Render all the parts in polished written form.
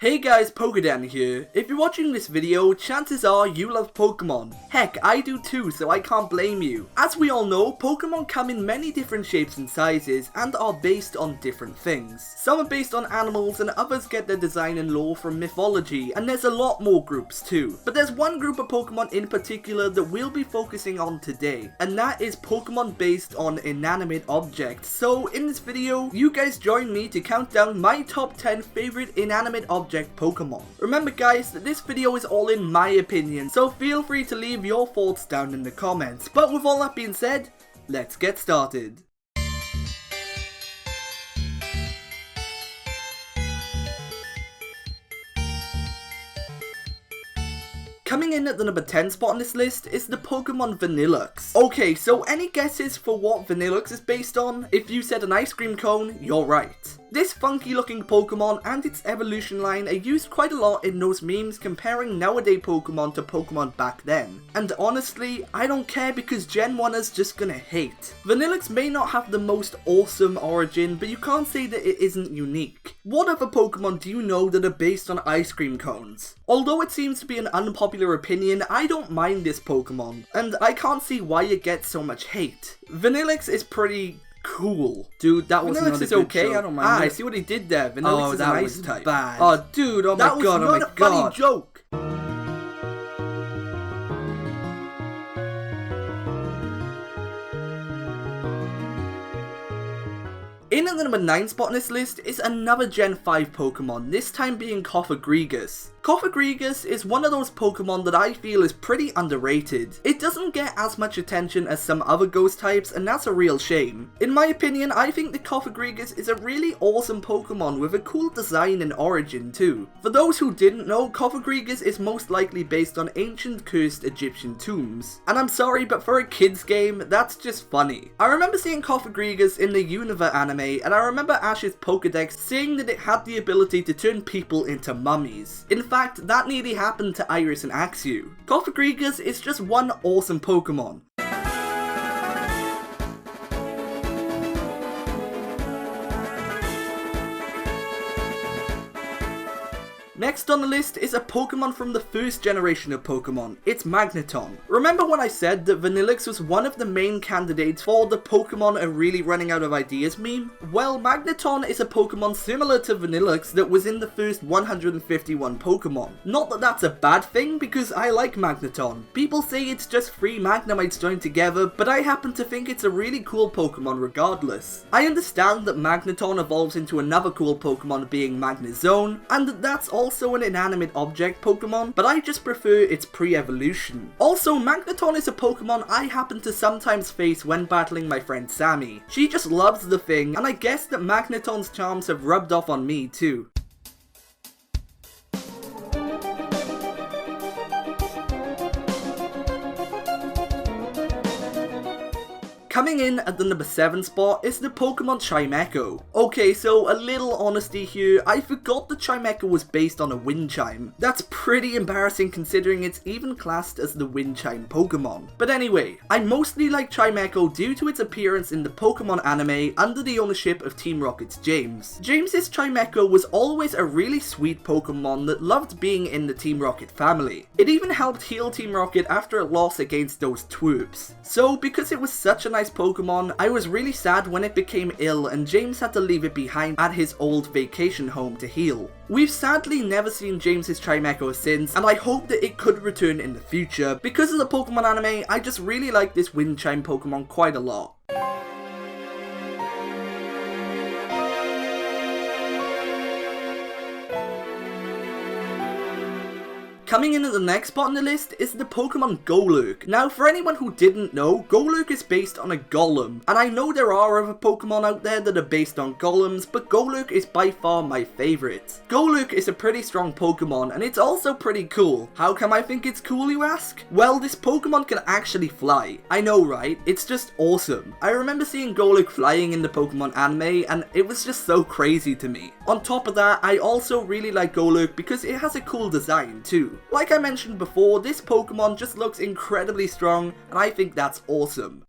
Hey guys, PokéDan here. If you're watching this video, chances are you love Pokemon. Heck, I do too, so I can't blame you. As we all know, Pokemon come in many different shapes and sizes, and are based on different things. Some are based on animals, and others get their design and lore from mythology, and there's a lot more groups too. But there's one group of Pokemon in particular that we'll be focusing on today, and that is Pokemon based on inanimate objects. So in this video, you guys join me to count down my top 10 favorite inanimate objects Pokemon. Remember guys, that this video is all in my opinion, so feel free to leave your thoughts down in the comments. But with all that being said, let's get started. Coming in at the number 10 spot on this list is the Pokemon Vanillite. Okay, so any guesses for what Vanillite is based on? If you said an ice cream cone, you're right. This funky looking Pokemon and its evolution line are used quite a lot in those memes comparing nowadays Pokemon to Pokemon back then. And honestly, I don't care because Gen 1ers just gonna hate. Vanillite may not have the most awesome origin, but you can't say that it isn't unique. What other Pokemon do you know that are based on ice cream cones? Although it seems to be an unpopular opinion, I don't mind this Pokemon, and I can't see why it gets so much hate. Vanillite is pretty cool. Dude, that was not a good okay, joke. I don't mind. I see what he did there. Vanillite is an ice type. Bad. Oh, dude, oh my god, oh my god. That was not a funny joke. In at the number 9 spot on this list is another Gen 5 Pokemon, this time being Cofagrigus. Cofagrigus is one of those Pokemon that I feel is pretty underrated. It doesn't get as much attention as some other ghost types, and that's a real shame. In my opinion, I think that Cofagrigus is a really awesome Pokemon with a cool design and origin too. For those who didn't know, Cofagrigus is most likely based on ancient cursed Egyptian tombs. And I'm sorry, but for a kids game, that's just funny. I remember seeing Cofagrigus in the Unova anime, and I remember Ash's Pokédex saying that it had the ability to turn people into mummies. In fact, that nearly happened to Iris and Axew. Cofagrigus is just one awesome Pokemon. Next on the list is a Pokemon from the first generation of Pokemon. It's Magneton. Remember when I said that Vanillite was one of the main candidates for the Pokemon are really running out of ideas meme? Well, Magneton is a Pokemon similar to Vanillite that was in the first 151 Pokemon. Not that that's a bad thing, because I like Magneton. People say it's just 3 Magnemites joined together, but I happen to think it's a really cool Pokemon regardless. I understand that Magneton evolves into another cool Pokemon being Magnezone, and that's also an inanimate object Pokemon, but I just prefer its pre-evolution. Also, Magneton is a Pokemon I happen to sometimes face when battling my friend Sammy. She just loves the thing, and I guess that Magneton's charms have rubbed off on me too. Coming in at the number 7 spot is the Pokemon Chimecho. Okay, so a little honesty here, I forgot the Chimecho was based on a wind chime. That's pretty embarrassing considering it's even classed as the wind chime Pokemon. But anyway, I mostly like Chimecho due to its appearance in the Pokemon anime under the ownership of Team Rocket's James. James's Chimecho was always a really sweet Pokemon that loved being in the Team Rocket family. It even helped heal Team Rocket after a loss against those twerps. So because it was such a nice Pokemon, I was really sad when it became ill and James had to leave it behind at his old vacation home to heal. We've sadly never seen James's Chimecho since, and I hope that it could return in the future. Because of the Pokemon anime, I just really like this wind chime Pokemon quite a lot. Coming in at the next spot on the list is the Pokemon Golurk. Now, for anyone who didn't know, Golurk is based on a golem, and I know there are other Pokemon out there that are based on golems, but Golurk is by far my favourite. Golurk is a pretty strong Pokemon, and it's also pretty cool. How come I think it's cool, you ask? Well, this Pokemon can actually fly. I know, right? It's just awesome. I remember seeing Golurk flying in the Pokemon anime, and it was just so crazy to me. On top of that, I also really like Golurk because it has a cool design too. Like I mentioned before, this Pokemon just looks incredibly strong, and I think that's awesome.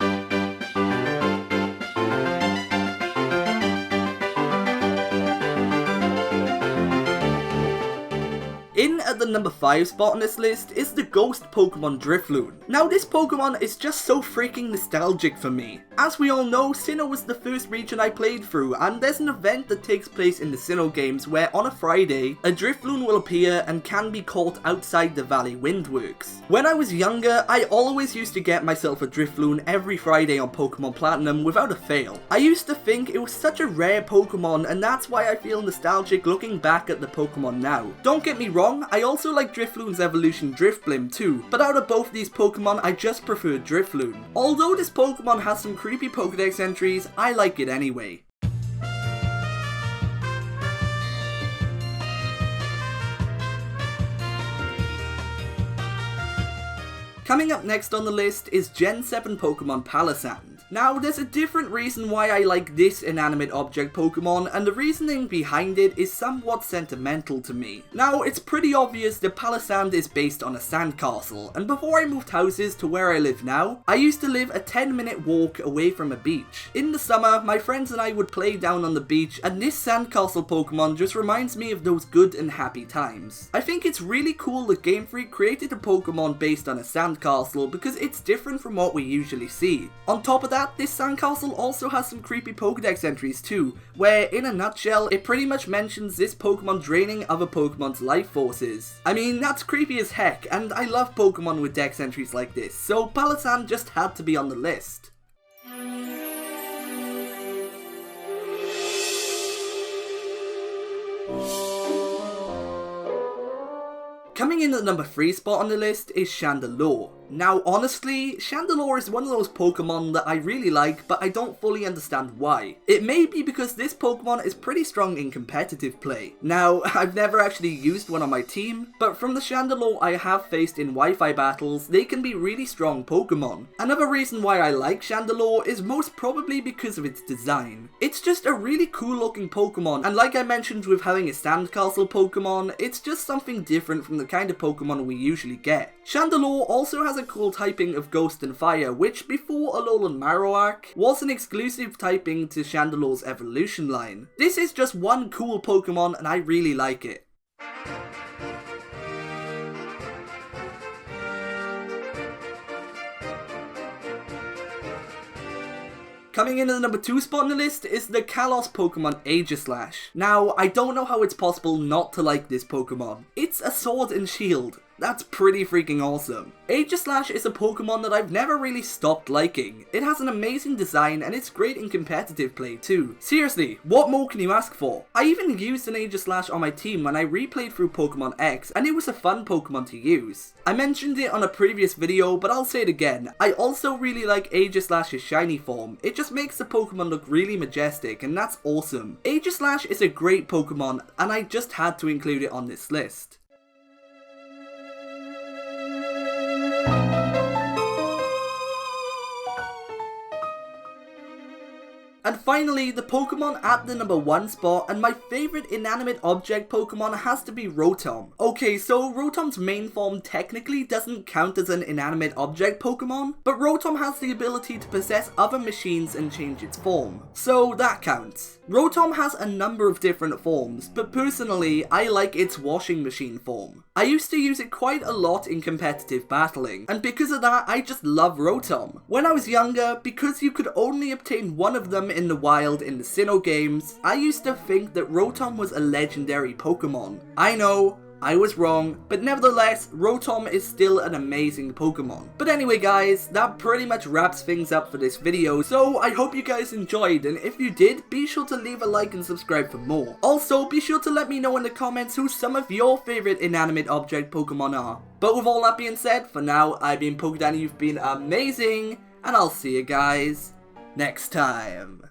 at the number 5 spot on this list is the ghost Pokemon Drifloon. Now this Pokemon is just so freaking nostalgic for me. As we all know, Sinnoh was the first region I played through, and there's an event that takes place in the Sinnoh games where on a Friday, a Drifloon will appear and can be caught outside the Valley Windworks. When I was younger, I always used to get myself a Drifloon every Friday on Pokemon Platinum without a fail. I used to think it was such a rare Pokemon, and that's why I feel nostalgic looking back at the Pokemon now. Don't get me wrong, I also like Drifloon's evolution Drifblim too, but out of both these Pokemon, I just prefer Drifloon. Although this Pokemon has some creepy Pokédex entries, I like it anyway. Coming up next on the list is Gen 7 Pokemon Palossand. Now, there's a different reason why I like this inanimate object Pokemon, and the reasoning behind it is somewhat sentimental to me. Now, it's pretty obvious that Palossand is based on a sandcastle, and before I moved houses to where I live now, I used to live a 10-minute walk away from a beach. In the summer, my friends and I would play down on the beach, and this sandcastle Pokemon just reminds me of those good and happy times. I think it's really cool that Game Freak created a Pokemon based on a sandcastle because it's different from what we usually see. On top of that, this sandcastle also has some creepy Pokédex entries too, where in a nutshell, it pretty much mentions this Pokemon draining other Pokemon's life forces. I mean, that's creepy as heck, and I love Pokemon with dex entries like this, so Palossand just had to be on the list. Coming in at the number 3 spot on the list is Chandelure. Now honestly, Chandelure is one of those Pokemon that I really like, but I don't fully understand why. It may be because this Pokemon is pretty strong in competitive play. Now, I've never actually used one on my team, but from the Chandelure I have faced in Wi-Fi battles, they can be really strong Pokemon. Another reason why I like Chandelure is most probably because of its design. It's just a really cool looking Pokemon, and like I mentioned with having a sandcastle Pokemon, it's just something different from the kind of Pokemon we usually get. Chandelure also has a cool typing of Ghost and Fire, which before Alolan Marowak was an exclusive typing to Chandelure's evolution line. This is just one cool Pokemon and I really like it. Coming in at the number 2 spot on the list is the Kalos Pokemon Aegislash. Now, I don't know how it's possible not to like this Pokemon. It's a sword and shield. That's pretty freaking awesome. Aegislash is a Pokemon that I've never really stopped liking. It has an amazing design and it's great in competitive play too. Seriously, what more can you ask for? I even used an Aegislash on my team when I replayed through Pokemon X, and it was a fun Pokemon to use. I mentioned it on a previous video, but I'll say it again. I also really like Aegislash's shiny form. It just makes the Pokemon look really majestic, and that's awesome. Aegislash is a great Pokemon, and I just had to include it on this list. And finally, the Pokemon at the number 1 spot, and my favourite inanimate object Pokemon has to be Rotom. Okay, so Rotom's main form technically doesn't count as an inanimate object Pokemon, but Rotom has the ability to possess other machines and change its form, so that counts. Rotom has a number of different forms, but personally, I like its washing machine form. I used to use it quite a lot in competitive battling, and because of that, I just love Rotom. When I was younger, because you could only obtain one of them in the wild in the Sinnoh games, I used to think that Rotom was a legendary Pokemon. I know, I was wrong, but nevertheless, Rotom is still an amazing Pokemon. But anyway guys, that pretty much wraps things up for this video, so I hope you guys enjoyed, and if you did, be sure to leave a like and subscribe for more. Also, be sure to let me know in the comments who some of your favourite inanimate object Pokemon are. But with all that being said, for now, I've been PokéDan, you've been amazing, and I'll see you guys next time.